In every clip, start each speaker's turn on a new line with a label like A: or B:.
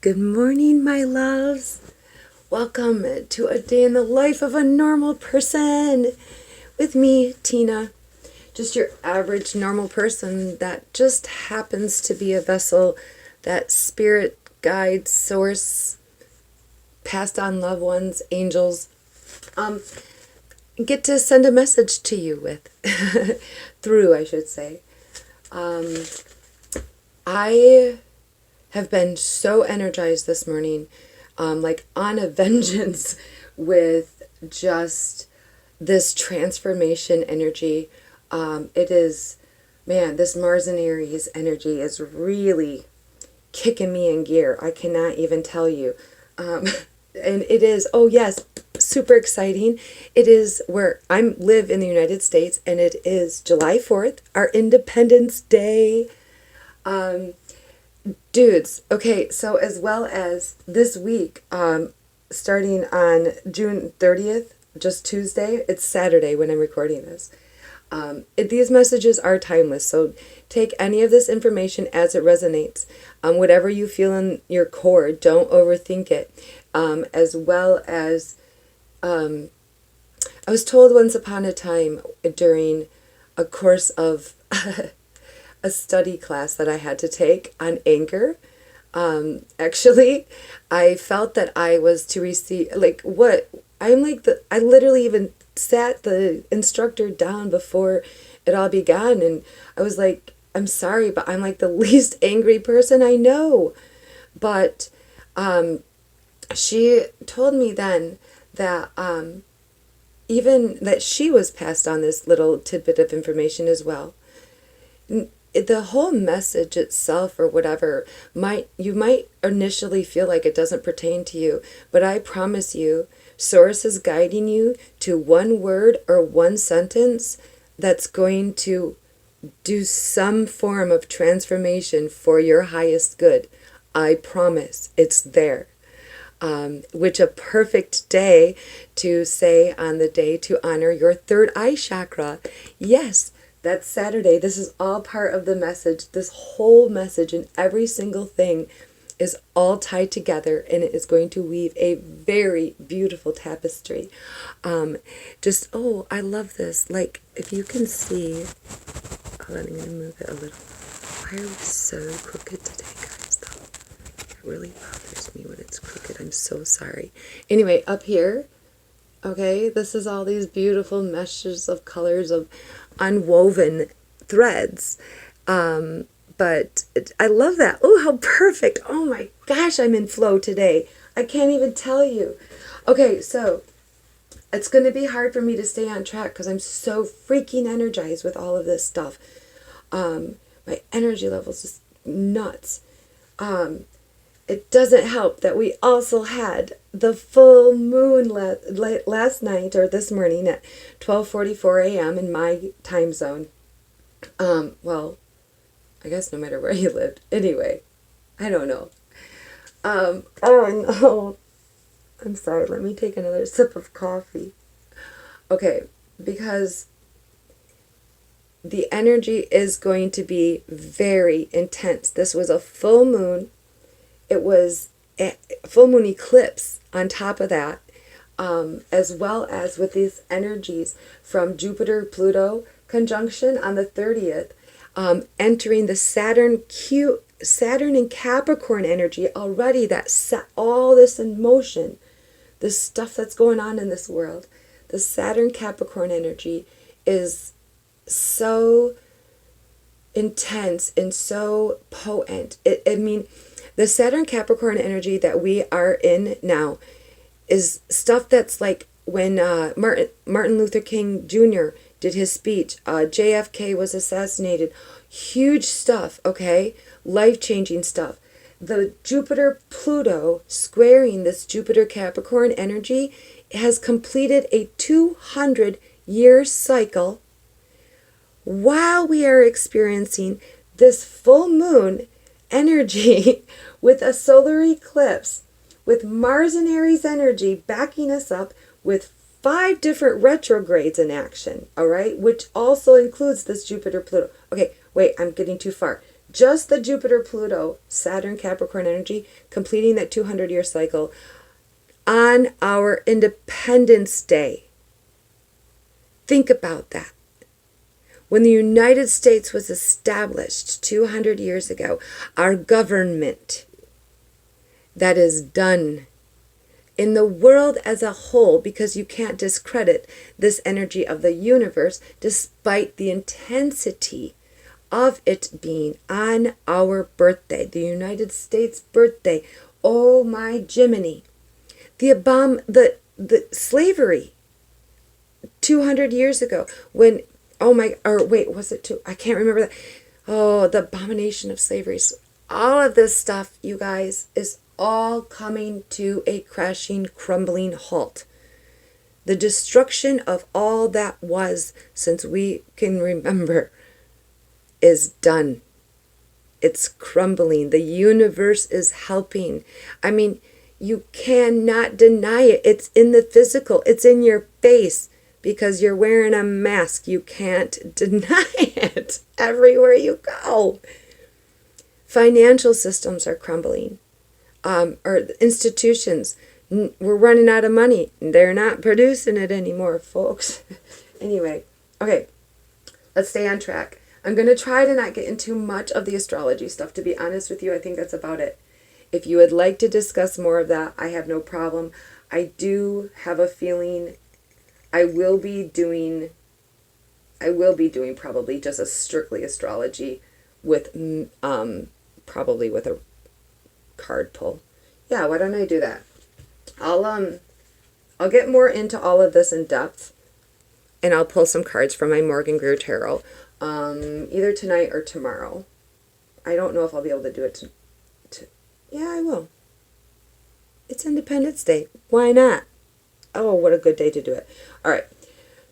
A: Good morning, my loves. Welcome to a day in the life of a normal person with me, Tina. Just your average normal person that just happens to be a vessel that spirit, guide, source, passed on loved ones, angels, get to send a message to you with. Through, I should say. I have been so energized this morning, like on a vengeance with just this transformation energy. It is, man, this Mars and Aries energy is really kicking me in gear. I cannot even tell you. And it is, oh yes, super exciting. It is where I live in the United States, and it is July 4th, our Independence Day. Dudes, okay, so as well as this week, starting on June 30th, just Tuesday, it's Saturday when I'm recording this. These messages are timeless, so take any of this information as it resonates. Whatever you feel in your core, don't overthink it. As well as, I was told once upon a time during a course of a study class that I had to take on anger. Actually, I felt that I was to receive, like, what? I literally even sat the instructor down before it all began, and I was like, I'm sorry, but I'm like the least angry person I know. But she told me then that even that she was passed on this little tidbit of information as well. The whole message itself or whatever you might initially feel like it doesn't pertain to you, but I promise you, Source is guiding you to one word or one sentence that's going to do some form of transformation for your highest good. I promise it's there. Which a perfect day to say on the day to honor your third eye chakra. Yes, that's Saturday. This is all part of the message. This whole message and every single thing is all tied together, and it is going to weave a very beautiful tapestry. I love this. Like, if you can see, hold on, I'm going to move it a little. Why are we so crooked today, guys, though? It really bothers me when it's crooked. I'm so sorry. Anyway, up here, okay, this is all these beautiful meshes of colors of unwoven threads. But I love that. Oh, how perfect. Oh my gosh, I'm in flow today. I can't even tell you. Okay, so it's going to be hard for me to stay on track because I'm so freaking energized with all of this stuff. My energy level is just nuts. It doesn't help that we also had the full moon last night or this morning at 12:44 a.m. in my time zone. Well, I guess no matter where you lived. Anyway, I don't know. Oh no. I'm sorry. Let me take another sip of coffee. Okay, because the energy is going to be very intense. This was a full moon. It was a full moon eclipse on top of that, as well as with these energies from Jupiter-Pluto conjunction on the 30th, entering the Saturn and Capricorn energy already that set all this in motion, this stuff that's going on in this world. The Saturn Capricorn energy is so intense and so potent. The Saturn Capricorn energy that we are in now is stuff that's like when Martin Luther King Jr. did his speech, JFK was assassinated. Huge stuff, okay? Life-changing stuff. The Jupiter-Pluto squaring this Jupiter-Capricorn energy has completed a 200-year cycle while we are experiencing this full moon energy with a solar eclipse, with Mars and Aries energy backing us up with 5 different retrogrades in action, all right, which also includes this Jupiter-Pluto. Okay, wait, I'm getting too far. Just the Jupiter, Pluto, Saturn, Capricorn energy, completing that 200-year cycle on our Independence Day. Think about that. When the United States was established 200 years ago, our government that is done in the world as a whole, because you can't discredit this energy of the universe despite the intensity of it being on our birthday, the United States birthday. Oh my Jiminy. The slavery 200 years ago when, was it two? I can't remember that. Oh, the abomination of slavery. All of this stuff, you guys, is all coming to a crashing, crumbling halt. The destruction of all that was, since we can remember, is done. It's crumbling. The universe is helping. I mean, you cannot deny it. It's in the physical. It's in your face because you're wearing a mask. You can't deny it everywhere you go. Financial systems are crumbling. Or institutions, we're running out of money. They're not producing it anymore, folks. Anyway, okay, let's stay on track. I'm going to try to not get into much of the astrology stuff. To be honest with you, I think that's about it. If you would like to discuss more of that, I have no problem. I do have a feeling I will be doing probably just a strictly astrology with probably with a card pull. Yeah, why don't I do that? I'll get more into all of this in depth, and I'll pull some cards from my Morgan Greer Tarot either tonight or tomorrow. I don't know if I'll be able to do it yeah, I will. It's Independence Day. Why not? Oh, what a good day to do it. All right.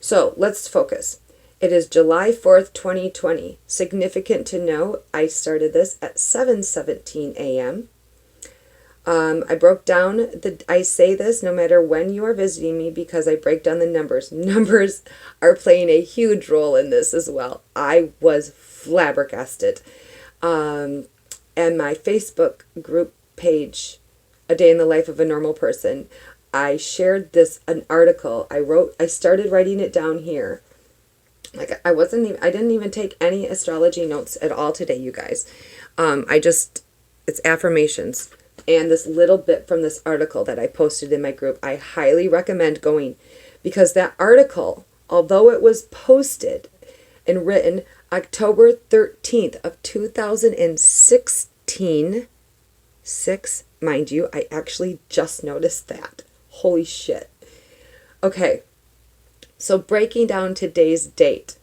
A: So, let's focus. It is July 4th, 2020. Significant to know, I started this at 7:17 a.m. I broke down I say this no matter when you are visiting me because I break down the numbers. Numbers are playing a huge role in this as well. I was flabbergasted. And my Facebook group page, A Day in the Life of a Normal Person, I shared an article I started writing it down here. Like I didn't even take any astrology notes at all today, you guys. It's affirmations. And this little bit from this article that I posted in my group, I highly recommend going, because that article, although it was posted and written October 13th of 2016, mind you, I actually just noticed that. Holy shit. Okay, so breaking down today's date.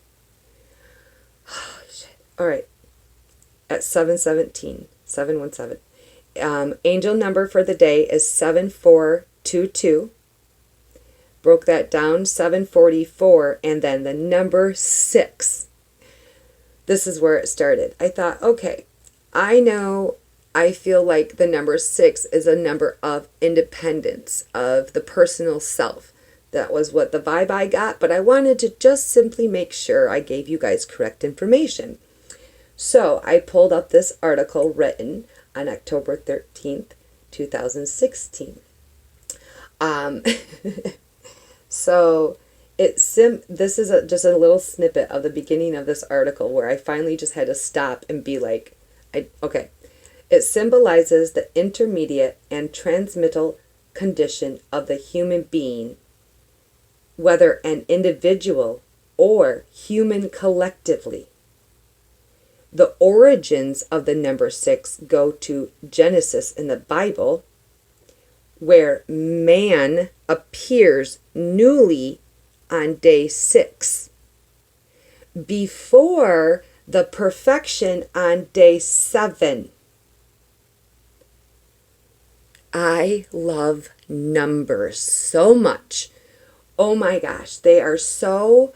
A: Oh, shit. All right, at 7:17, 7:17. Angel number for the day is 7422. Broke that down, 744, and then the number 6. This is where it started. I thought, okay, I feel like the number 6 is a number of independence, of the personal self. That was what the vibe I got, but I wanted to just simply make sure I gave you guys correct information. So I pulled up this article written on October 13th, 2016. So this is just a little snippet of the beginning of this article where I finally just had to stop and be like, okay. It symbolizes the intermediate and transmittal condition of the human being, whether an individual or human collectively. The origins of the number 6 go to Genesis in the Bible, where man appears newly on day 6, before the perfection on day 7. I love numbers so much. Oh my gosh, they are so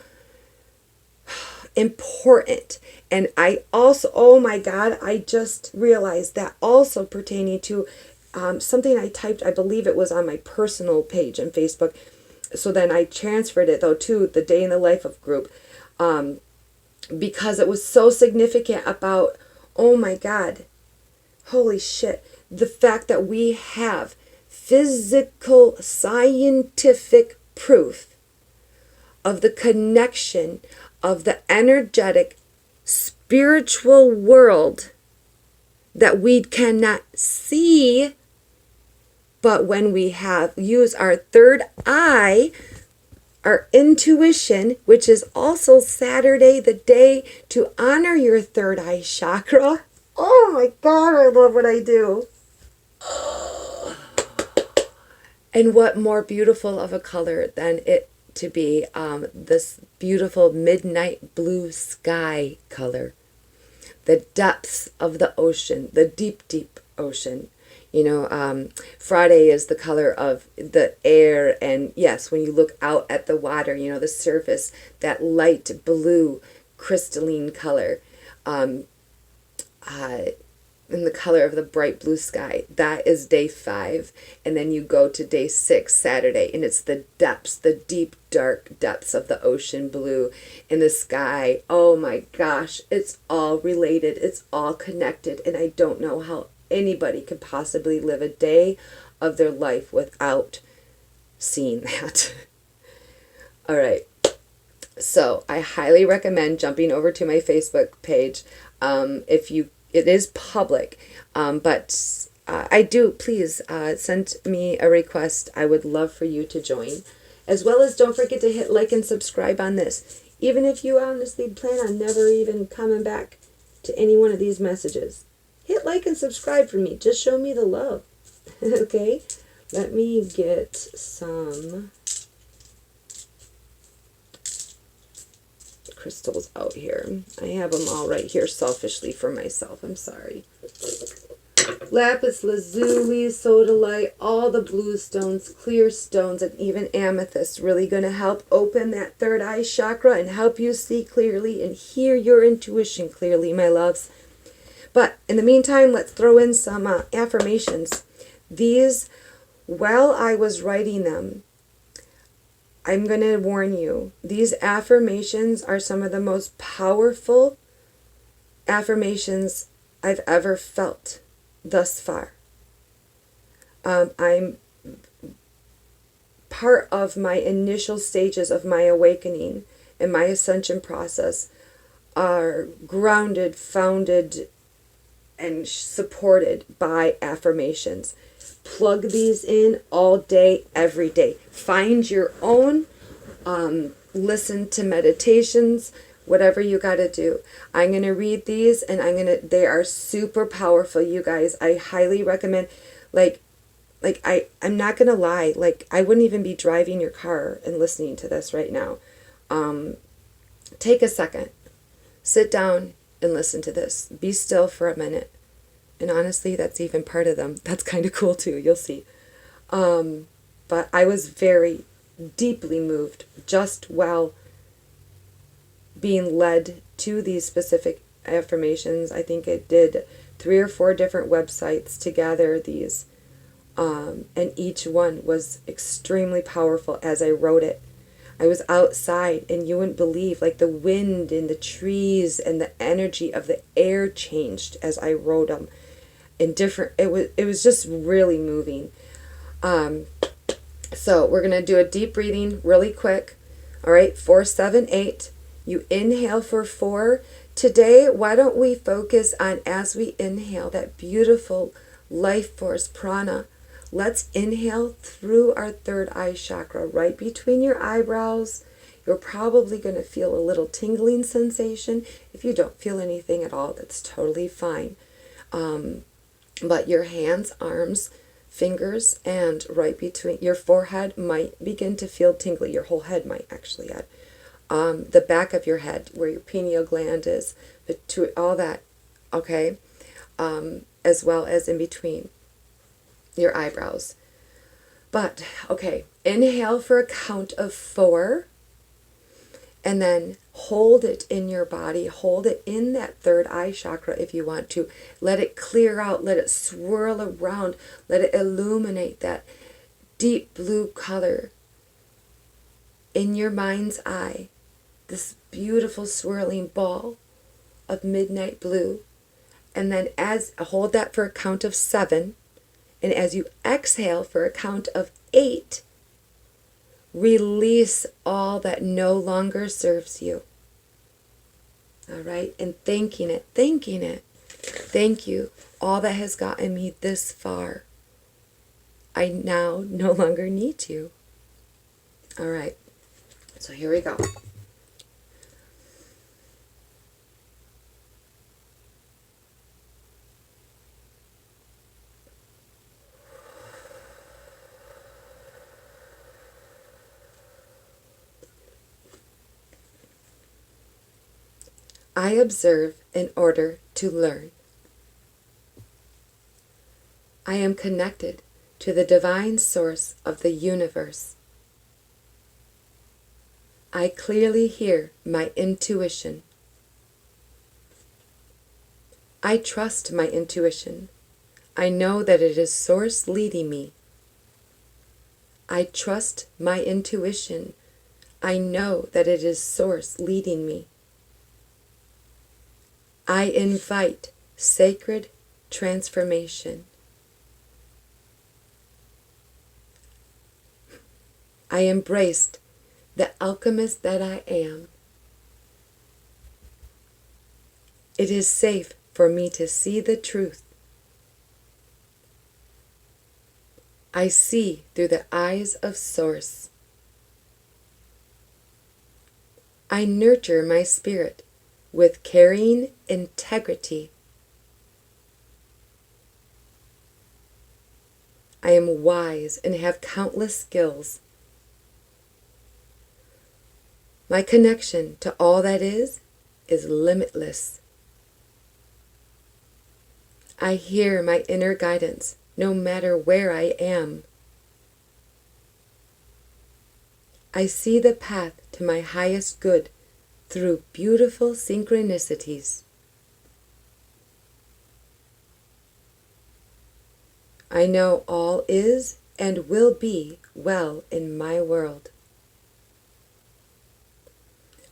A: important. And I also, oh my God, I just realized that also pertaining to something I typed, I believe it was on my personal page on Facebook. So then I transferred it though to the Day in the Life of group, because it was so significant about, Oh my God. Holy shit. The fact that we have physical, scientific proof of the connection of the energetic, spiritual world that we cannot see, but when we have use our third eye, our intuition, which is also Saturday, the day to honor your third eye chakra. Oh my God, I love what I do. And what more beautiful of a color than it to be this beautiful midnight blue sky color. The depths of the ocean, the deep, deep ocean. You know, Friday is the color of the air, and yes, when you look out at the water, you know, the surface, that light blue crystalline color. In the color of the bright blue sky. That is day 5. And then you go to day 6, Saturday, and it's the depths, the deep, dark depths of the ocean blue in the sky. Oh my gosh, it's all related. It's all connected. And I don't know how anybody could possibly live a day of their life without seeing that. All right. So I highly recommend jumping over to my Facebook page. It is public, but I do, please send me a request. I would love for you to join. As well as don't forget to hit like and subscribe on this. Even if you honestly plan on never even coming back to any one of these messages. Hit like and subscribe for me. Just show me the love. Okay? Let me get some crystals out here. I have them all right here selfishly for myself. I'm sorry. Lapis lazuli, sodalite, all the blue stones, clear stones, and even amethyst really going to help open that third eye chakra and help you see clearly and hear your intuition clearly, my loves. But in the meantime, let's throw in some affirmations. These, while I was writing them, I'm going to warn you, these affirmations are some of the most powerful affirmations I've ever felt thus far. I'm part of my initial stages of my awakening and my ascension process are grounded, founded, and supported by affirmations. Plug these in all day, every day. Find your own. Listen to meditations, whatever you got to do. I'm going to read these, and they are super powerful, you guys. I highly recommend, I'm not going to lie, I wouldn't even be driving your car and listening to this right now. Take a second. Sit down and listen to this. Be still for a minute. And honestly, that's even part of them. That's kind of cool too. You'll see. But I was very deeply moved just while being led to these specific affirmations. I think it did 3 or 4 different websites to gather these. And each one was extremely powerful as I wrote it. I was outside, and you wouldn't believe, the wind in the trees and the energy of the air changed as I wrote them. It was just really moving. So we're going to do a deep breathing really quick. All right, 4, 7, 8. You inhale for 4. Today, why don't we focus on, as we inhale, that beautiful life force prana. Let's inhale through our third eye chakra, right between your eyebrows. You're probably going to feel a little tingling sensation. If you don't feel anything at all, that's totally fine. But your hands, arms, fingers, and right between your forehead might begin to feel tingly. Your whole head might actually add. The back of your head, where your pineal gland is, to all that, okay? As well as in between your eyebrows. But, okay, inhale for a count of 4. And then hold it in your body. Hold it in that third eye chakra if you want to. Let it clear out. Let it swirl around. Let it illuminate that deep blue color in your mind's eye. This beautiful swirling ball of midnight blue. And then hold that for a count of 7. And as you exhale for a count of 8, release all that no longer serves you. All right? And thanking it. Thank you. All that has gotten me this far. I now no longer need you. All right. So here we go. I observe in order to learn. I am connected to the divine source of the universe. I clearly hear my intuition. I trust my intuition. I know that it is Source leading me. I trust my intuition. I know that it is Source leading me. I invite sacred transformation. I embraced the alchemist that I am. It is safe for me to see the truth. I see through the eyes of Source. I nurture my spirit with caring integrity. I am wise and have countless skills. My connection to all that is limitless. I hear my inner guidance no matter where I am. I see the path to my highest good through beautiful synchronicities. I know all is and will be well in my world.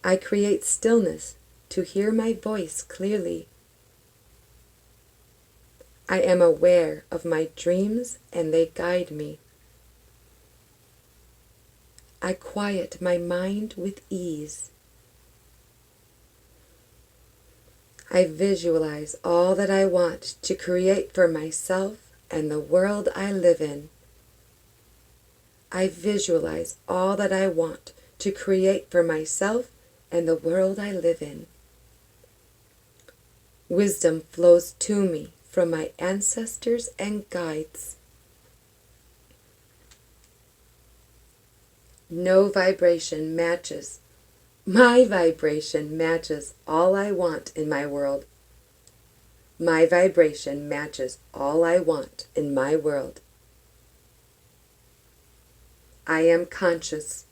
A: I create stillness to hear my voice clearly. I am aware of my dreams and they guide me. I quiet my mind with ease. I visualize all that I want to create for myself and the world I live in. I visualize all that I want to create for myself and the world I live in. Wisdom flows to me from my ancestors and guides. No vibration matches. My vibration matches all I want in my world. My vibration matches all I want in my world. I am conscious.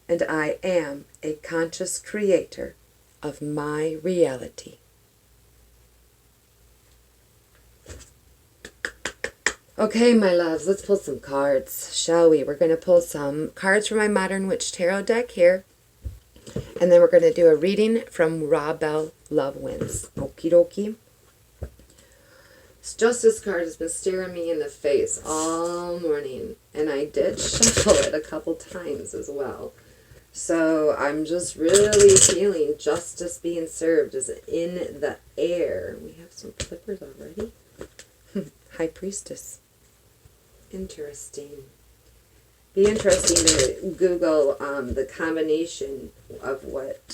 A: And I am a conscious creator of my reality. Okay, my loves, let's pull some cards, shall we? We're going to pull some cards from my Modern Witch Tarot deck here. And then we're going to do a reading from Ra Belle Love Wins. Okie dokie. This Justice card has been staring me in the face all morning. And I did shuffle it a couple times as well. So I'm just really feeling justice being served is in the air. We have some flippers already. High Priestess. Interesting. Be interesting to Google the combination of what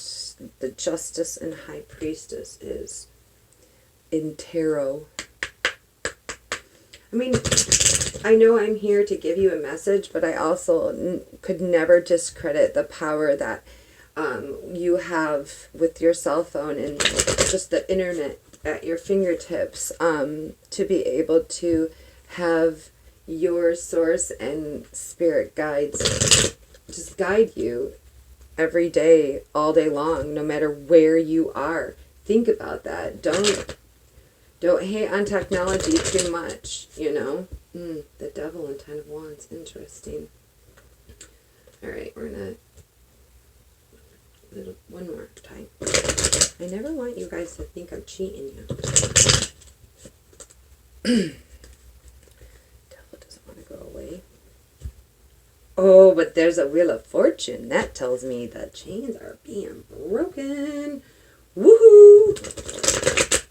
A: the Justice and High Priestess is in tarot. I mean, I know I'm here to give you a message, but I also could never discredit the power that you have with your cell phone and just the internet at your fingertips to be able to have your source and spirit guides just guide you every day, all day long, no matter where you are. Think about that. Don't hate on technology too much, you know. The Devil and 10 of Wands. Interesting. All right, we're going to one more time. I never want you guys to think I'm cheating you. Devil doesn't want to go away. Oh, but there's a Wheel of Fortune. That tells me the chains are being broken. Woohoo!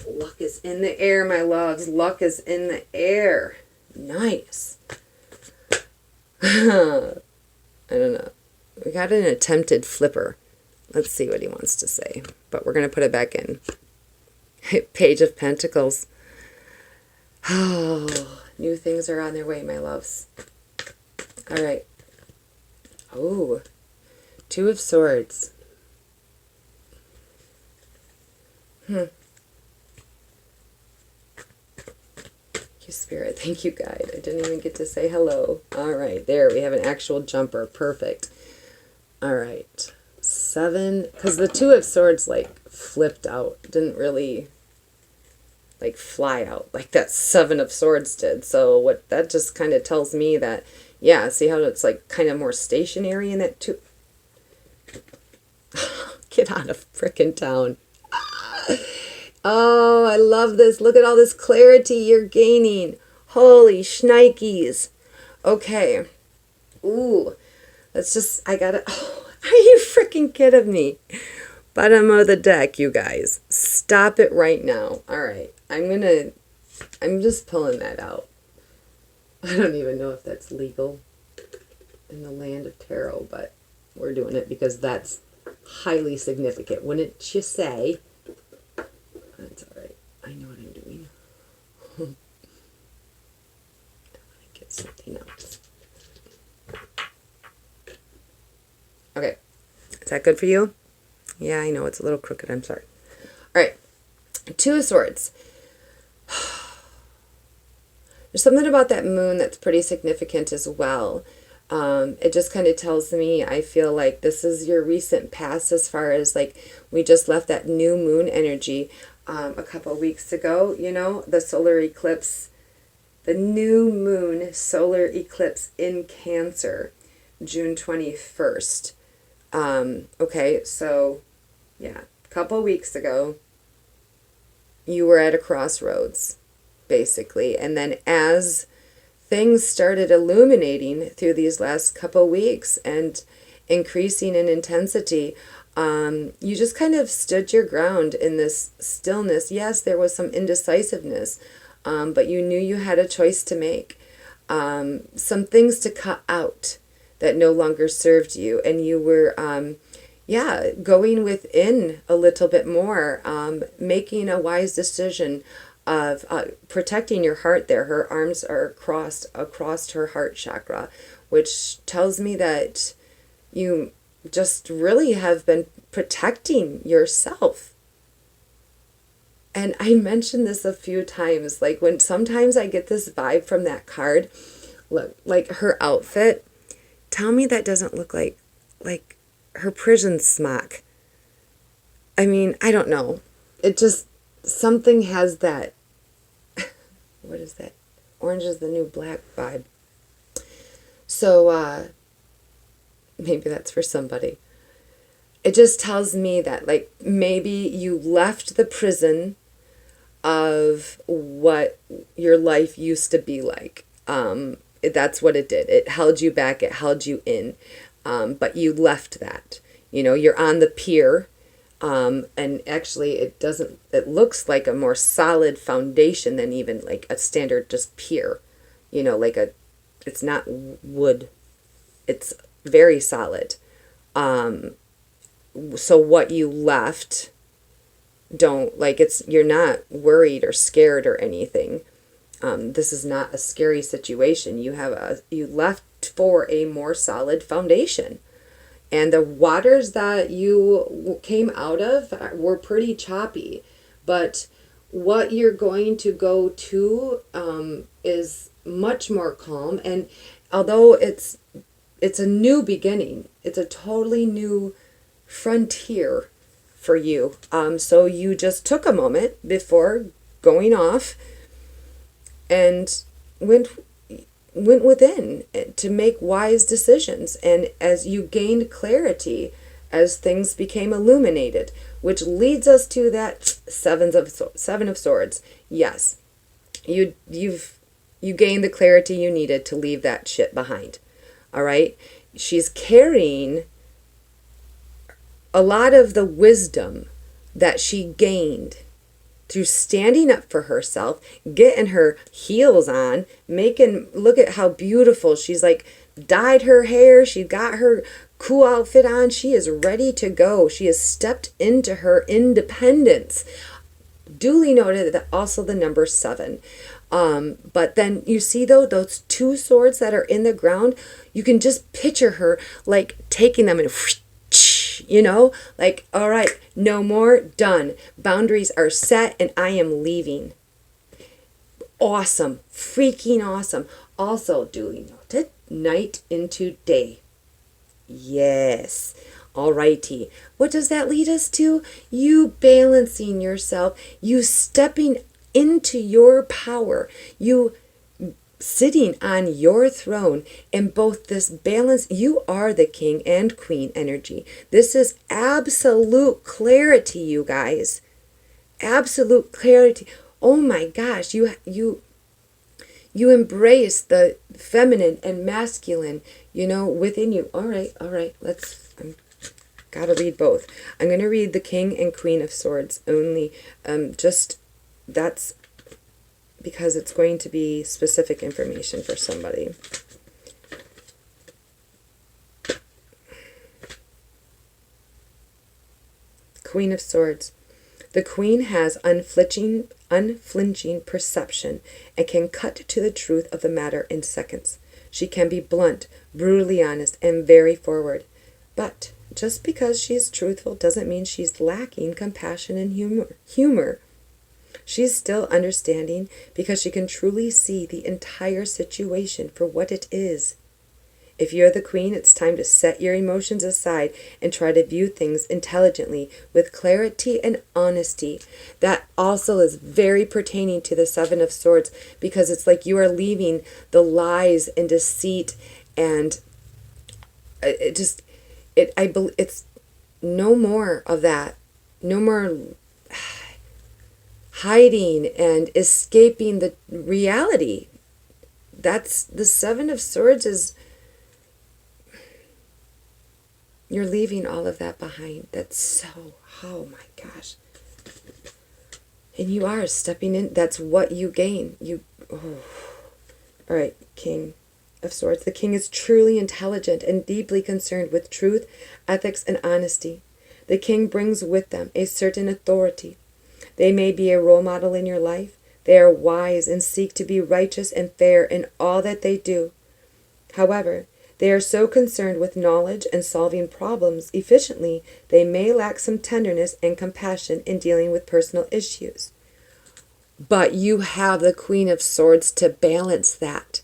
A: Luck is in the air, my loves. Luck is in the air. Nice. I don't know. We got an attempted flipper. Let's see what he wants to say. But we're going to put it back in. Page of Pentacles. Oh, new things are on their way, my loves. All right. Oh, Two of Swords. Thank you, Spirit. Thank you, Guide. I didn't even get to say hello. All right, there. We have an actual jumper. Perfect. All right. 7. Because the Two of Swords, like, flipped out. Didn't really, like, fly out like that 7 of Swords did. So what that just kind of tells me that, yeah, see how it's, like, kind of more stationary in that 2. Get out of frickin' town. Oh, I love this. Look at all this clarity you're gaining. Holy shnikes. Okay. Ooh. Let's just, I gotta, oh, are you freaking kidding me? Bottom of the deck, you guys. Stop it right now. All right. I'm just pulling that out. I don't even know if that's legal in the land of tarot, but we're doing it because that's highly significant. Wouldn't you say? That's all right. I know what I'm doing. I want to get something else. Okay. Is that good for you? Yeah, I know. It's a little crooked. I'm sorry. All right. Two of Swords. There's something about that moon that's pretty significant as well. It just kind of tells me, I feel like this is your recent past as far as like we just left that new moon energy a couple of weeks ago, you know, the solar eclipse, the new moon solar eclipse in Cancer, June 21st. Okay, so yeah, a couple of weeks ago, you were at a crossroads, basically. And then as things started illuminating through these last couple weeks and increasing in intensity, you just kind of stood your ground in this stillness. Yes, there was some indecisiveness, but you knew you had a choice to make. Some things to cut out that no longer served you. And you were, going within a little bit more, making a wise decision of protecting your heart there. Her arms are crossed across her heart chakra, which tells me that you just really have been protecting yourself. And I mentioned this a few times, like when sometimes I get this vibe from that card, look, like her outfit, tell me that doesn't look like her prison smock. I mean, I don't know. It just, something has that, what is that? Orange is the new black vibe. So, maybe that's for somebody. It just tells me that, like, maybe you left the prison of what your life used to be like. That's what it did. It held you back. It held you in. But you left that. You know, you're on the pier. And actually it looks like a more solid foundation than even like a standard just pier. You know, it's not wood. It's very solid. So what you left, you're not worried or scared or anything. This is not a scary situation. You left for a more solid foundation. And the waters that you came out of were pretty choppy. But what you're going to go to is much more calm. And although it's a new beginning, it's a totally new frontier for you. So you just took a moment before going off and went went within to make wise decisions. And as you gained clarity, as things became illuminated, which leads us to that seven of swords. Yes, you gained the clarity you needed to leave that shit behind. All right? She's carrying a lot of the wisdom that she gained through standing up for herself, getting her heels on, look at how beautiful she's, like, dyed her hair, she got her cool outfit on, she is ready to go. She has stepped into her independence. Duly noted that also the number 7. But then you see though, those 2 swords that are in the ground, you can just picture her like taking them and like, all right, no more, done. Boundaries are set and I am leaving. Awesome. Freaking awesome. Also, duly noted, night into day. Yes. Alrighty. What does that lead us to? You balancing yourself. You stepping into your power. You sitting on your throne in both this balance. You are the king and queen energy. This is absolute clarity, you guys. Absolute clarity. Oh my gosh, you embrace the feminine and masculine, within you. All right. Gotta read both. I'm going to read the King and Queen of Swords only. That's because it's going to be specific information for somebody. Queen of Swords. The Queen has unflinching perception and can cut to the truth of the matter in seconds. She can be blunt, brutally honest, and very forward. But just because she's truthful doesn't mean she's lacking compassion and humor. She's still understanding because she can truly see the entire situation for what it is. If you're the queen, it's time to set your emotions aside and try to view things intelligently with clarity and honesty. That also is very pertaining to the Seven of Swords, because it's like you are leaving the lies and deceit and it's no more of that. No more hiding and escaping the reality. That's the Seven of Swords is... You're leaving all of that behind. That's so... Oh my gosh. And you are stepping in. That's what you gain. All right, King of Swords. The king is truly intelligent and deeply concerned with truth, ethics, and honesty. The king brings with them a certain authority. They may be a role model in your life. They are wise and seek to be righteous and fair in all that they do. However, they are so concerned with knowledge and solving problems efficiently, they may lack some tenderness and compassion in dealing with personal issues. But you have the Queen of Swords to balance that.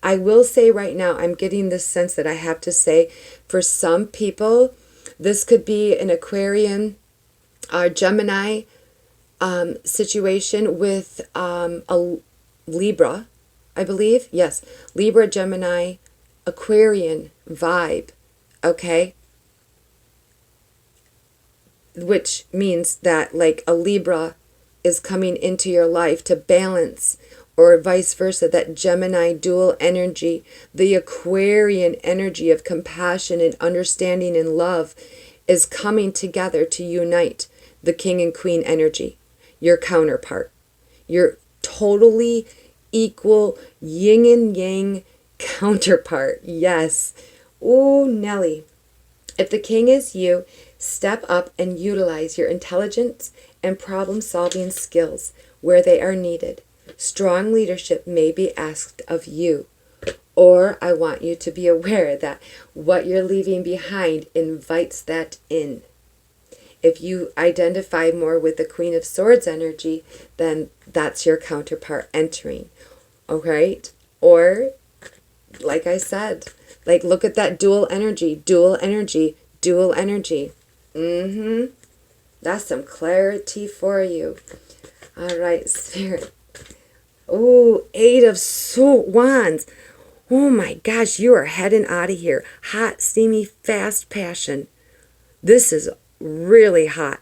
A: I will say right now, I'm getting this sense that I have to say, for some people, this could be an Aquarian or Gemini situation with a Libra, I believe. Yes, Libra, Gemini, Aquarian vibe, okay? Which means that like a Libra is coming into your life to balance, or vice versa, that Gemini dual energy, the Aquarian energy of compassion and understanding and love is coming together to unite the king and queen energy, your counterpart, your totally equal yin and yang counterpart. Yes. Ooh, Nelly. If the king is you, step up and utilize your intelligence and problem-solving skills where they are needed. Strong leadership may be asked of you. Or I want you to be aware that what you're leaving behind invites that in. If you identify more with the Queen of Swords energy, then that's your counterpart entering. All right? Or, like I said, like look at that dual energy. That's some clarity for you. All right, Spirit. Ooh, 8 of Wands. Oh my gosh, you are heading out of here. Hot, steamy, fast passion. This is really hot.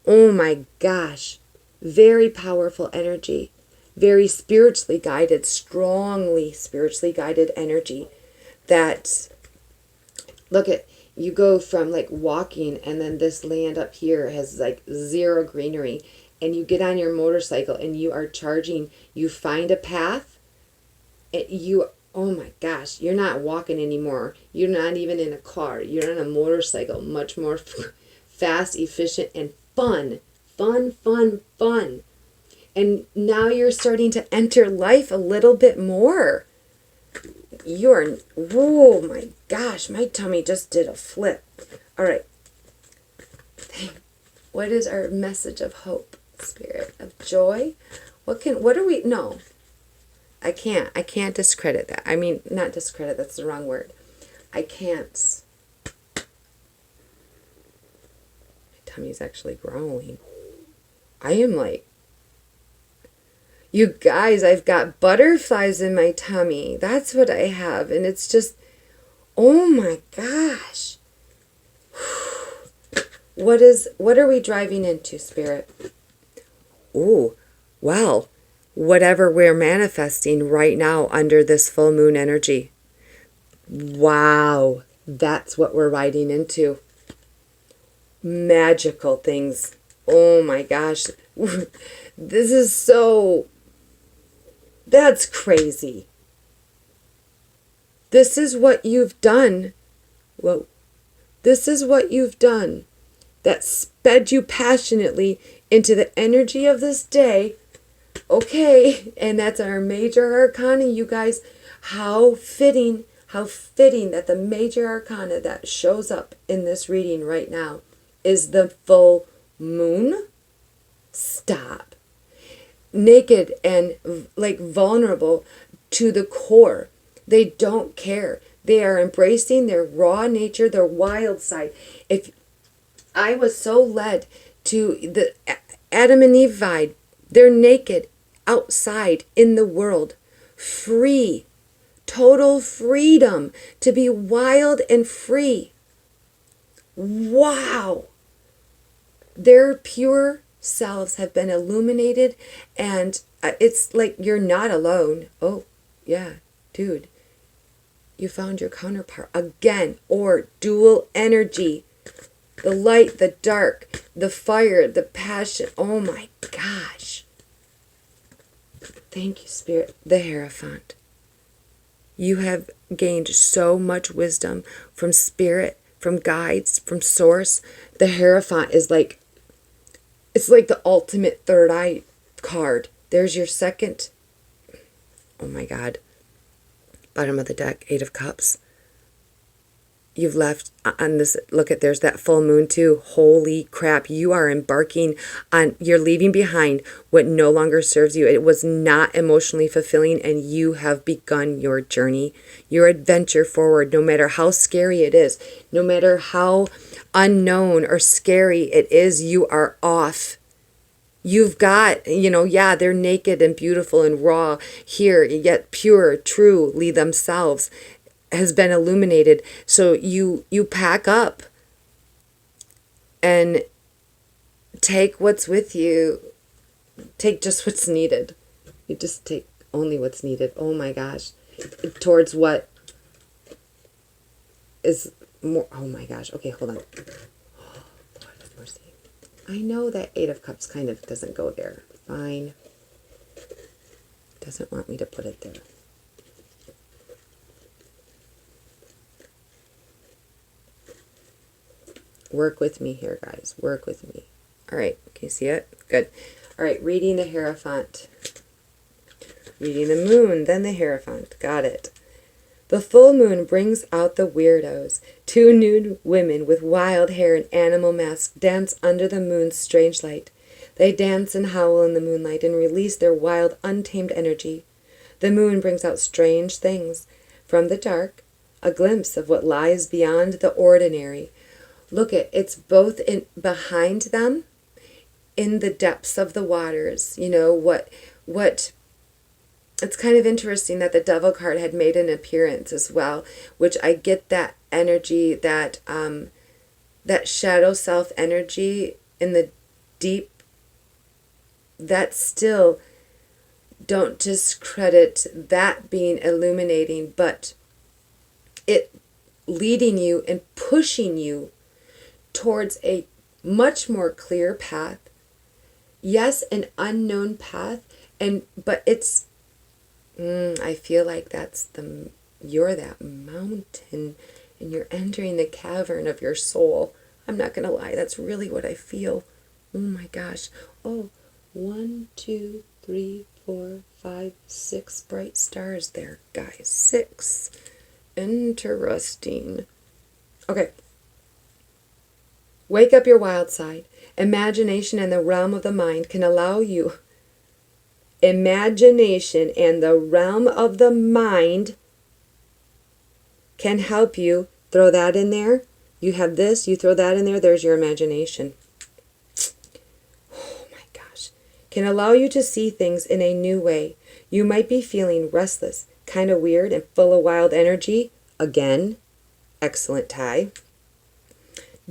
A: Oh my gosh. Very powerful energy. Very spiritually guided, strongly spiritually guided energy. That, look at, you go from like walking, and then this land up here has like zero greenery. And you get on your motorcycle and you are charging. You find a path. Oh my gosh, you're not walking anymore. You're not even in a car. You're on a motorcycle. Much more fast, efficient, and fun. Fun, fun, fun. And now you're starting to enter life a little bit more. Oh my gosh, my tummy just did a flip. All right. What is our message of hope, Spirit? Of joy? No. I can't discredit that. I mean, not discredit, that's the wrong word. I can't. My tummy's actually growling. I am like, you guys, I've got butterflies in my tummy. That's what I have. And it's just, oh my gosh. What are we driving into, Spirit? Oh, well, whatever we're manifesting right now under this full moon energy. Wow, that's what we're riding into. Magical things. Oh my gosh. This is that's crazy. This is what you've done. Whoa. This is what you've done that sped you passionately into the energy of this day. Okay, and that's our major arcana, you guys. How fitting that the major arcana that shows up in this reading right now is the full moon. Stop. Naked and like vulnerable to the core. They don't care. They are embracing their raw nature, their wild side. If I was so led to the Adam and Eve vibe, they're naked outside in the world, free, total freedom to be wild and free. Wow. Their pure selves have been illuminated, and it's like you're not alone. Oh, yeah, dude. You found your counterpart again, or dual energy. The light, the dark, the fire, the passion. Oh my gosh. Thank you, Spirit. The Hierophant. You have gained so much wisdom from Spirit, from guides, from Source. The Hierophant is like, it's like the ultimate third eye card. There's your second. Oh my God. Bottom of the deck, 8 of Cups. You've left on this, look at, there's that full moon too. Holy crap, you are embarking on, you're leaving behind what no longer serves you. It was not emotionally fulfilling, and you have begun your journey, your adventure forward, no matter how scary it is, no matter how unknown or scary it is, you are off. You've got, yeah, they're naked and beautiful and raw here, yet pure, truly themselves has been illuminated. So you pack up and take what's with you. Take just what's needed. You just take only what's needed. Oh my gosh. Towards what is more. Oh my gosh. Okay, hold on. Oh, Lord have mercy. I know that 8 of Cups kind of doesn't go there. Fine. Doesn't want me to put it there. Work with me here, guys. Work with me. All right. Can you see it? Good. All right. Reading the Hierophant. Reading the moon, then the Hierophant. Got it. The full moon brings out the weirdos. 2 nude women with wild hair and animal masks dance under the moon's strange light. They dance and howl in the moonlight and release their wild, untamed energy. The moon brings out strange things. From the dark, a glimpse of what lies beyond the ordinary. Look at, it's both in behind them, in the depths of the waters. What it's kind of interesting that the Devil card had made an appearance as well, which I get that energy, that that shadow self energy in the deep, that still, don't discredit that being illuminating, but it leading you and pushing you towards a much more clear path. Yes, an unknown path, but it's I feel like you're that mountain and you're entering the cavern of your soul. I'm not gonna lie, that's really what I feel. Oh my gosh. Oh, 1, 2, 3, 4, 5, 6 bright stars there, guys. 6. Interesting. Okay. Wake up your wild side. Imagination and the realm of the mind can allow you. Imagination and the realm of the mind can help you. Throw that in there. You have this, you throw that in there, there's your imagination. Oh my gosh. Can allow you to see things in a new way. You might be feeling restless, kind of weird, and full of wild energy. Again, excellent tie.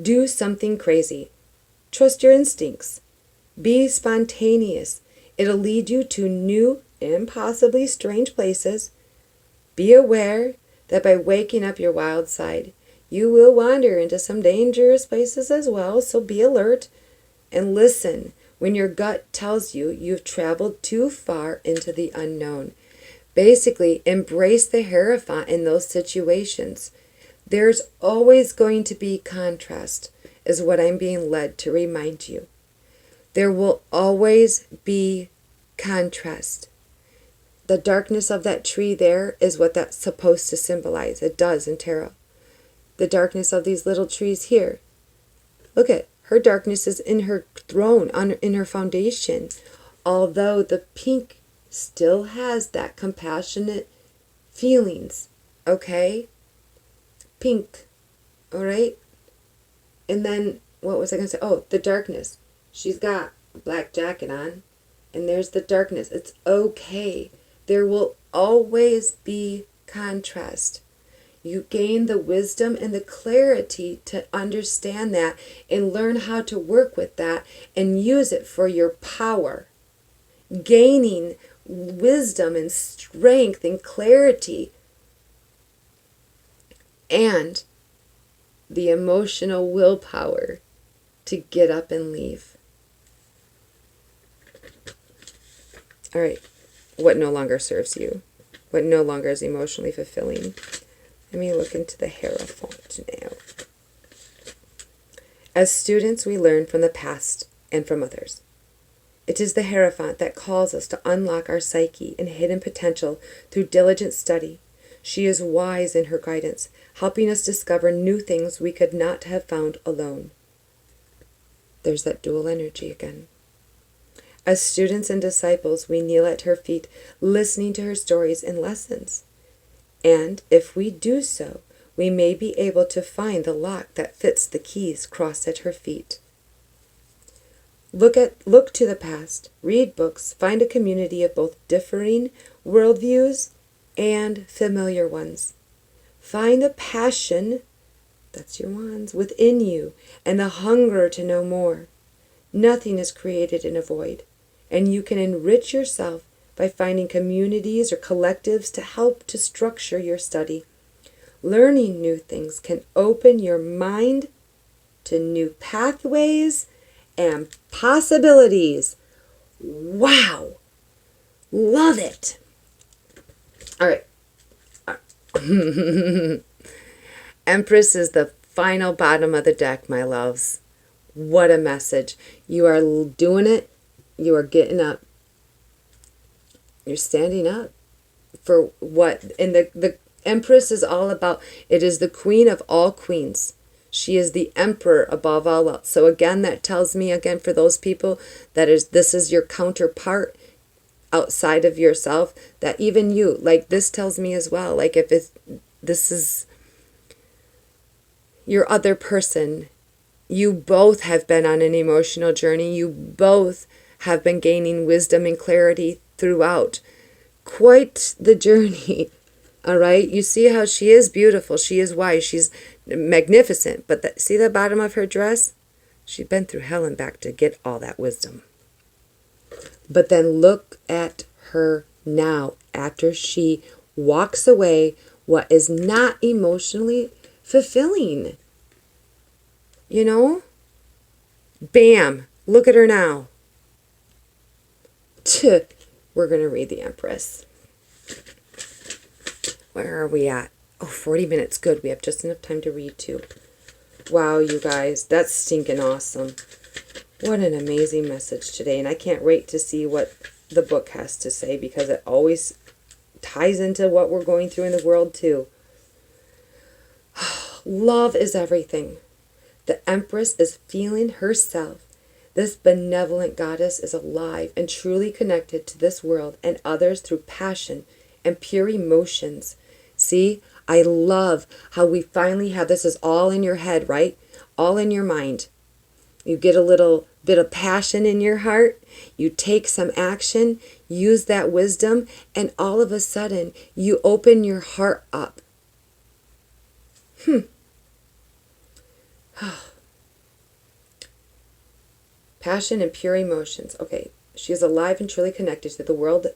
A: Do something crazy. Trust your instincts. Be spontaneous. It'll lead you to new and possibly strange places. Be aware that by waking up your wild side, you will wander into some dangerous places as well, so be alert and listen when your gut tells you you've traveled too far into the unknown. Basically, embrace the Hierophant in those situations. There's always going to be contrast, is what I'm being led to remind you. There will always be contrast. The darkness of that tree there is what that's supposed to symbolize. It does in tarot. The darkness of these little trees here. Look at her darkness is in her throne, in her foundation. Although the pink still has that compassionate feelings. Okay? Pink. All right? And then, what was I going to say? Oh, the darkness. She's got a black jacket on. And there's the darkness. It's okay. There will always be contrast. You gain the wisdom and the clarity to understand that and learn how to work with that and use it for your power. Gaining wisdom and strength and clarity and the emotional willpower to get up and leave. All right, what no longer serves you? What no longer is emotionally fulfilling? Let me look into the Hierophant now. As students, we learn from the past and from others. It is the Hierophant that calls us to unlock our psyche and hidden potential through diligent study. She is wise in her guidance, helping us discover new things we could not have found alone. There's that dual energy again. As students and disciples, we kneel at her feet, listening to her stories and lessons. And if we do so, we may be able to find the lock that fits the keys crossed at her feet. Look to the past, read books, find a community of both differing worldviews and familiar ones. Find the passion, that's your wands, within you, and the hunger to know more. Nothing is created in a void, and you can enrich yourself by finding communities or collectives to help to structure your study. Learning new things can open your mind to new pathways and possibilities. Wow! Love it! All right. Empress is the final bottom of the deck, my loves. What a message. You are doing it. You are getting up. You're standing up for what? And the Empress is all about, it is the queen of all queens. She is the emperor above all else. So again, that tells me, again, for those people, this is your counterpart outside of yourself, that even you, like this tells me as well, like if this is your other person, you both have been on an emotional journey. You both have been gaining wisdom and clarity throughout. quite the journey. All right, you see how she is beautiful, she is wise, she's magnificent, but see the bottom of her dress? She's been through hell and back to get all that wisdom. But then look at her now after she walks away what is not emotionally fulfilling. You know? Bam! Look at her now. We're going to read the Empress. Where are we at? Oh, 40 minutes. Good. We have just enough time to read too. Wow, you guys. That's stinking awesome. What an amazing message today. And I can't wait to see what the book has to say because it always ties into what we're going through in the world too. Love is everything. The Empress is feeling herself. This benevolent goddess is alive and truly connected to this world and others through passion and pure emotions. See, I love how we finally have this is all in your head, right? All in your mind. You get a little bit of passion in your heart. You take some action, use that wisdom, and all of a sudden you open your heart up. Passion and pure emotions. Okay, she is alive and truly connected to the world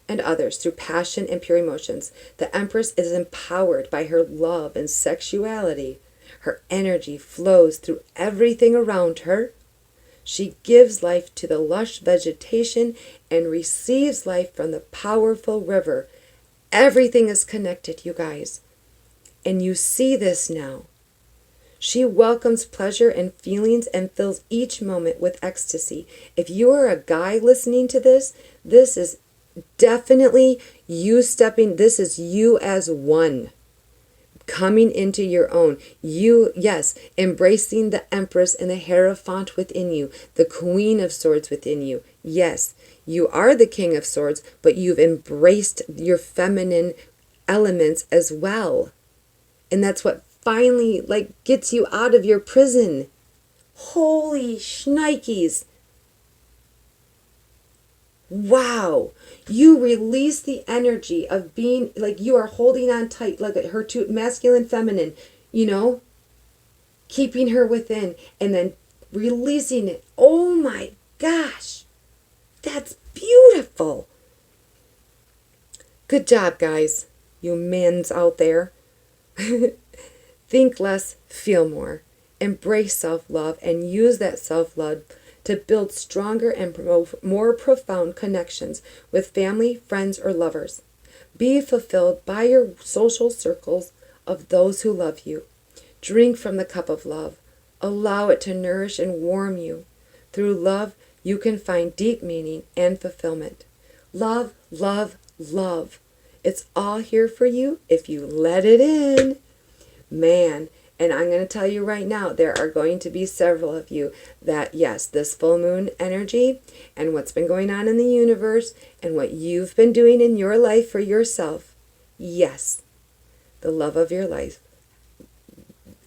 A: and others through passion and pure emotions. The Empress is empowered by her love and sexuality. Her energy flows through everything around her. She gives life to the lush vegetation and receives life from the powerful river. Everything is connected, you guys. And you see this now. She welcomes pleasure and feelings and fills each moment with ecstasy. If you are a guy listening to this, this is definitely you stepping, this is you as one. Coming into your own. You, yes, embracing the Empress and the Hierophant within you, the Queen of Swords within you. Yes, you are the King of Swords, but you've embraced your feminine elements as well. And that's what finally gets you out of your prison. Holy shnikes. Wow. You release the energy of being like you are holding on tight, like her two masculine, feminine, keeping her within and then releasing it. Oh my gosh. That's beautiful. Good job, guys. You men's out there. Think less, feel more. Embrace self-love and use that self-love to build stronger and more profound connections with family, friends, or lovers. Be fulfilled by your social circles of those who love you. Drink from the cup of love. Allow it to nourish and warm you. Through love, you can find deep meaning and fulfillment. Love, love, love. It's all here for you if you let it in. Man, and I'm going to tell you right now, there are going to be several of you that, yes, this full moon energy and what's been going on in the universe and what you've been doing in your life for yourself, yes, the love of your life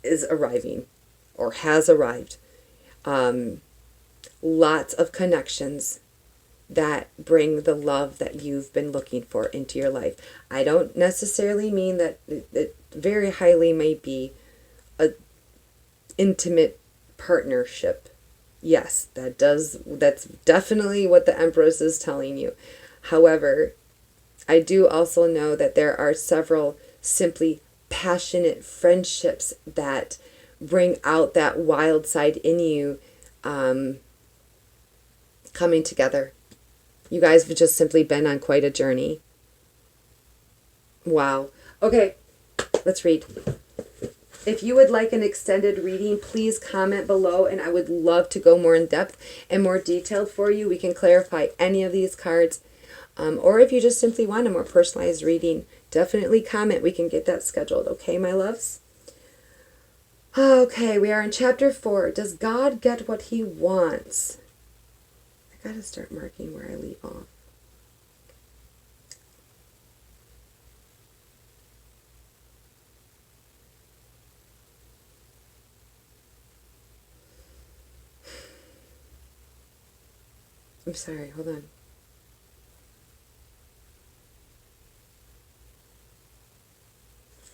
A: is arriving or has arrived. Lots of connections that bring the love that you've been looking for into your life. I don't necessarily mean that it very highly may be a intimate partnership. Yes, that's definitely what the Empress is telling you. However, I do also know that there are several simply passionate friendships that bring out that wild side in you, coming together. You guys have just simply been on quite a journey. Wow. Okay, let's read. If you would like an extended reading, please comment below, and I would love to go more in depth and more detailed for you. We can clarify any of these cards. Or if you just simply want a more personalized reading, definitely comment. We can get that scheduled. Okay, my loves? Okay, we are in chapter 4. Does God get what he wants? I gotta start marking where I leave off. I'm sorry, hold on.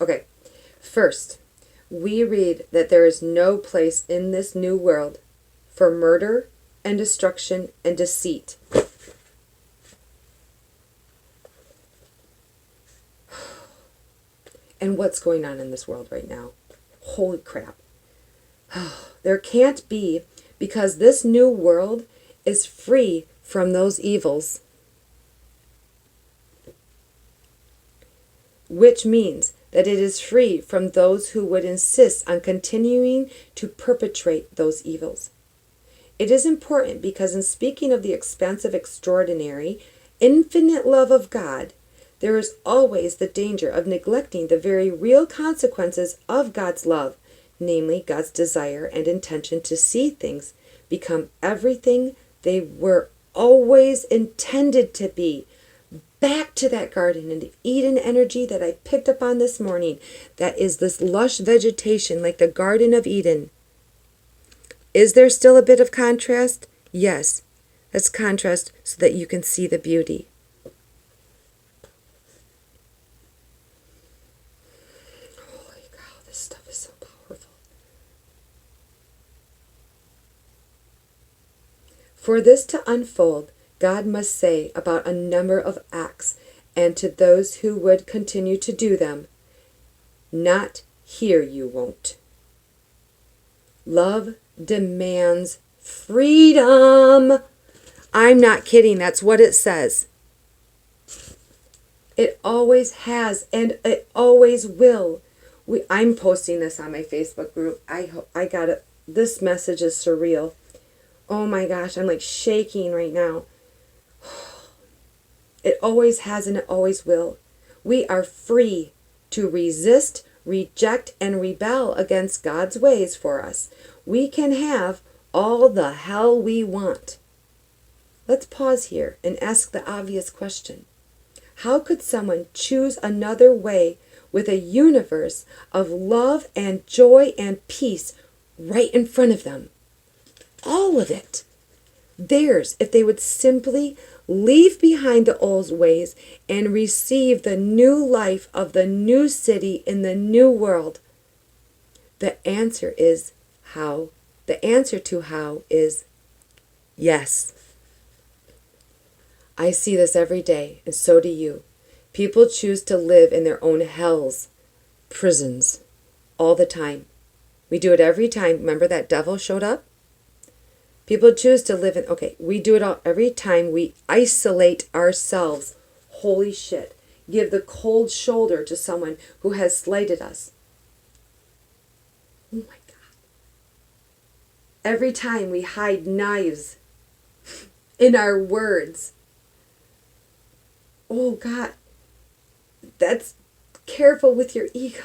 A: Okay, first, we read that there is no place in this new world for murder and destruction and deceit. And what's going on in this world right now? Holy crap. There can't be, because this new world is free from those evils. Which means that it is free from those who would insist on continuing to perpetrate those evils. It is important because in speaking of the expansive, extraordinary, infinite love of God, there is always the danger of neglecting the very real consequences of God's love, namely God's desire and intention to see things become everything they were always intended to be. Back to that Garden of Eden energy that I picked up on this morning. That is this lush vegetation like the Garden of Eden. Is there still a bit of contrast? Yes. That's contrast so that you can see the beauty. Holy cow, this stuff is so powerful. For this to unfold, God must say about a number of acts, and to those who would continue to do them, not here you won't. Love demands freedom. I'm not kidding. That's what it says. It always has, and it always will. I'm posting this on my Facebook group. I got it. This message is surreal. Oh my gosh, I'm like shaking right now. It always has and it always will. We are free to resist, reject, and rebel against God's ways for us. We can have all the hell we want. Let's pause here and ask the obvious question. How could someone choose another way with a universe of love and joy and peace right in front of them? All of it. Theirs, if they would simply leave behind the old ways and receive the new life of the new city in the new world. The answer is how. The answer to how is yes. I see this every day, and so do you. People choose to live in their own hells, prisons, all the time. We do it every time. Remember that devil showed up? People choose to live in, we do it all every time we isolate ourselves. Holy shit. Give the cold shoulder to someone who has slighted us. Oh my God. Every time we hide knives in our words. Oh God. That's careful with your ego.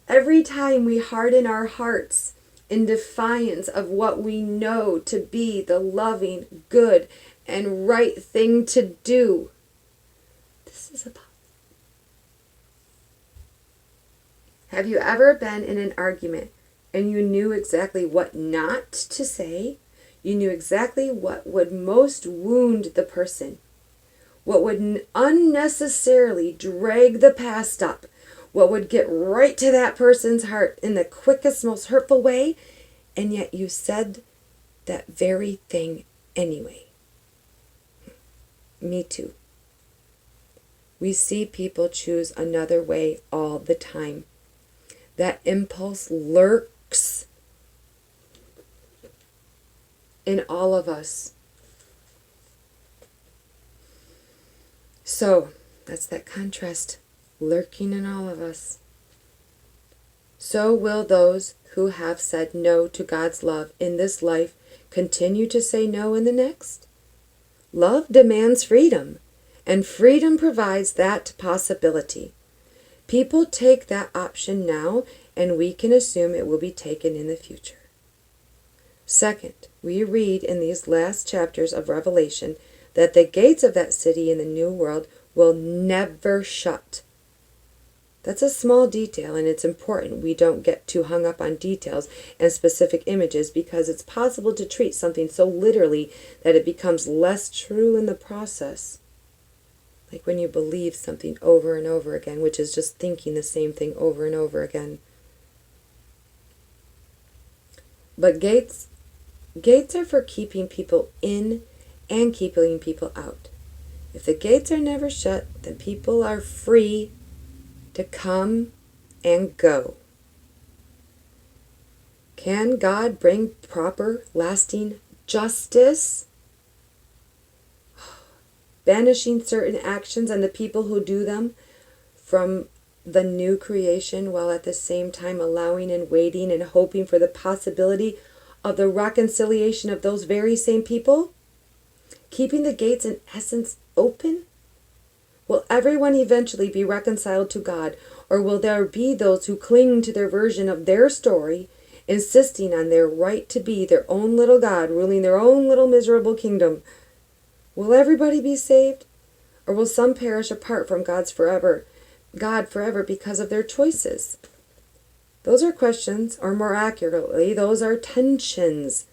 A: Every time we harden our hearts in defiance of what we know to be the loving, good, and right thing to do. This is about. Have you ever been in an argument and you knew exactly what not to say? You knew exactly what would most wound the person, what would unnecessarily drag the past up, what would get right to that person's heart in the quickest, most hurtful way, and yet you said that very thing anyway. Me too. We see people choose another way all the time. That impulse lurks in all of us. So, that's that contrast lurking in all of us. So will those who have said no to God's love in this life continue to say no in the next? Love demands freedom, and freedom provides that possibility. People take that option now, and we can assume it will be taken in the future. Second, we read in these last chapters of Revelation that the gates of that city in the New World will never shut. That's a small detail, and it's important we don't get too hung up on details and specific images, because it's possible to treat something so literally that it becomes less true in the process. Like when you believe something over and over again, which is just thinking the same thing over and over again. But gates are for keeping people in and keeping people out. If the gates are never shut, then people are free to come and go. Can God bring proper, lasting justice? Banishing certain actions and the people who do them from the new creation, while at the same time allowing and waiting and hoping for the possibility of the reconciliation of those very same people? Keeping the gates in essence open? Will everyone eventually be reconciled to God, or will there be those who cling to their version of their story, insisting on their right to be their own little God, ruling their own little miserable kingdom? Will everybody be saved, or will some perish apart from God forever because of their choices? Those are questions, or more accurately, those are tensions.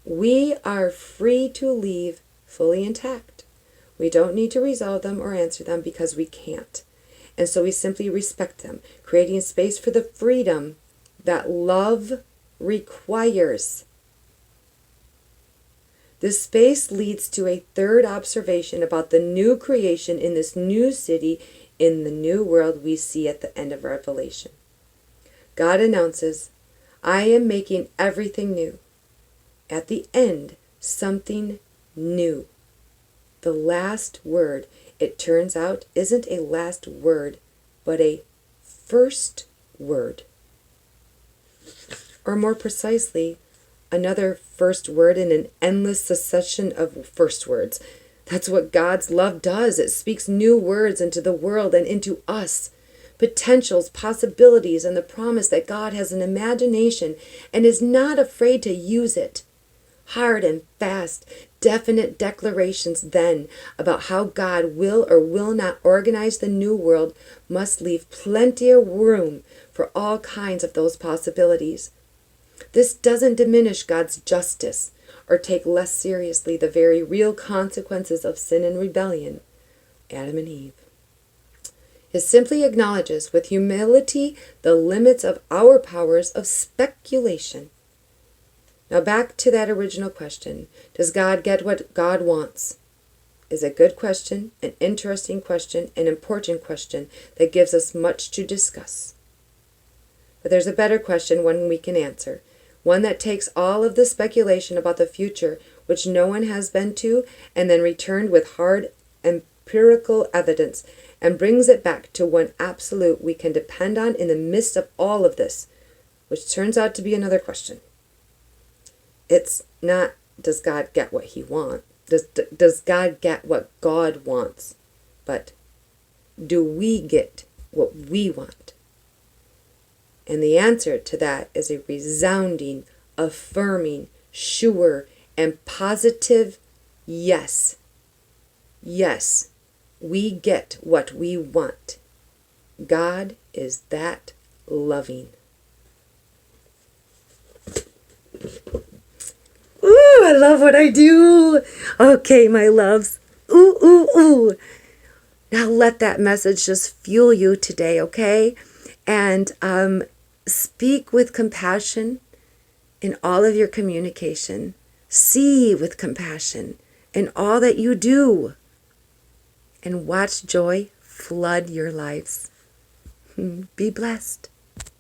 A: We are free to leave fully intact. We don't need to resolve them or answer them because we can't. And so we simply respect them, creating space for the freedom that love requires. This space leads to a third observation about the new creation in this new city, in the new world we see at the end of Revelation. God announces, I am making everything new. At the end, something new. The last word, it turns out, isn't a last word, but a first word. Or more precisely, another first word in an endless succession of first words. That's what God's love does. It speaks new words into the world and into us. Potentials, possibilities, and the promise that God has an imagination and is not afraid to use it. Hard and fast, definite declarations then about how God will or will not organize the new world must leave plenty of room for all kinds of those possibilities. This doesn't diminish God's justice or take less seriously the very real consequences of sin and rebellion, Adam and Eve. It simply acknowledges with humility the limits of our powers of speculation. Now back to that original question. Does God get what God wants? Is a good question, an interesting question, an important question that gives us much to discuss. But there's a better question, one we can answer. One that takes all of the speculation about the future, which no one has been to, and then returned with hard empirical evidence, and brings it back to one absolute we can depend on in the midst of all of this, which turns out to be another question. It's not, does God get what he wants? Does God get what God wants? But do we get what we want? And the answer to that is a resounding, affirming, sure, and positive yes. Yes, we get what we want. God is that loving. Ooh, I love what I do. Okay, my loves. Ooh, ooh, ooh. Now let that message just fuel you today, okay? And speak with compassion in all of your communication. See with compassion in all that you do. And watch joy flood your lives. Be blessed.